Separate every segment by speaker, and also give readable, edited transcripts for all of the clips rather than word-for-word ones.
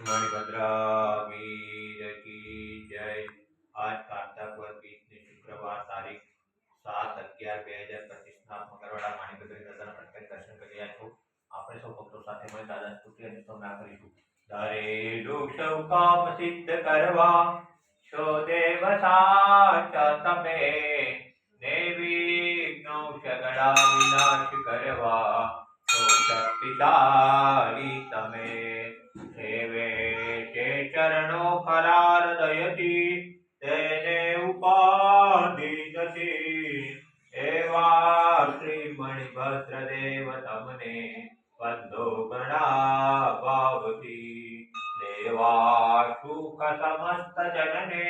Speaker 1: मणिभद्रा वीर की जय। आज कार्तिक वध बीजने शुक्रवार तारीख 7/11/2025 ના મંગળવારના માણિકભદ્ર દાદાના પ્રત્યેક દર્શન કરી રહ્યા છો। આપણે સૌ ભક્તો સાથે મળી દાદા સ્તુતિ અને સ્તોત્ર કરીશું। દરેક સૌ કામ સિદ્ધ કરવા છો દેવ સાચા તમે, નિર્વિઘ્નો સગળા વિનાશ કરવા છો શક્તિશાળી તમે। સેવે તે ચરણો ખરા હૃદયથી, તેને ઉપાધિ નથી। એવા શ્રી મણિભદ્ર દેવ તમને બંધો ઘણા ભાવથી। દેવા સુખ સમસ્ત જનને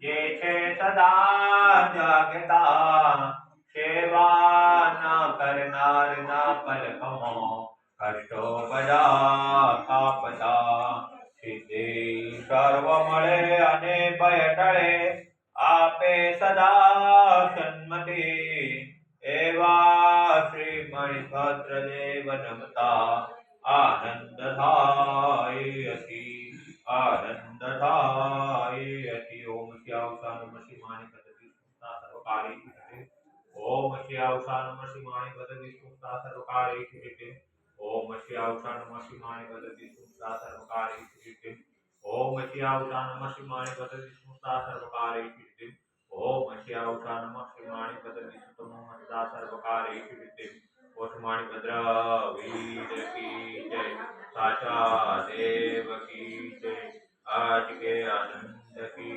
Speaker 1: જે છે સદા જાગતા, સેવા ના કરનાર ના પલકમાં કષ્ટો બધા કાપતા। સિદ્ધિ સર્વ મળે અને ભય ટળે, આપે સદા સન્મતિ। એવા શ્રી મણિભદ્ર દેવ નમતા આનંદ થાય અતિ, આનંદ થાય અતિ। ઓમ શ્યાવસા નમઃ શિવાય પદવી સુતા સર્વકારી કીર્તિ। ઓમ શ્યાવસા નમઃ શિવાય પદવી સુતા સર્વકારી કીર્તિ। ઓમ શ્યાવસા નમઃ શિવાય પદવી સુતા સર્વકારી કીર્તિ। ઓમ શ્યાવસા નમઃ શિવાય પદવી સુતા સર્વકારી કીર્તિ। ઓમ શ્યાવસા નમઃ શિવાય પદવી સુતા સર્વકારી કીર્તિ। મણિભદ્ર વીર की जय, साचा देव की जय, आज के आनंद की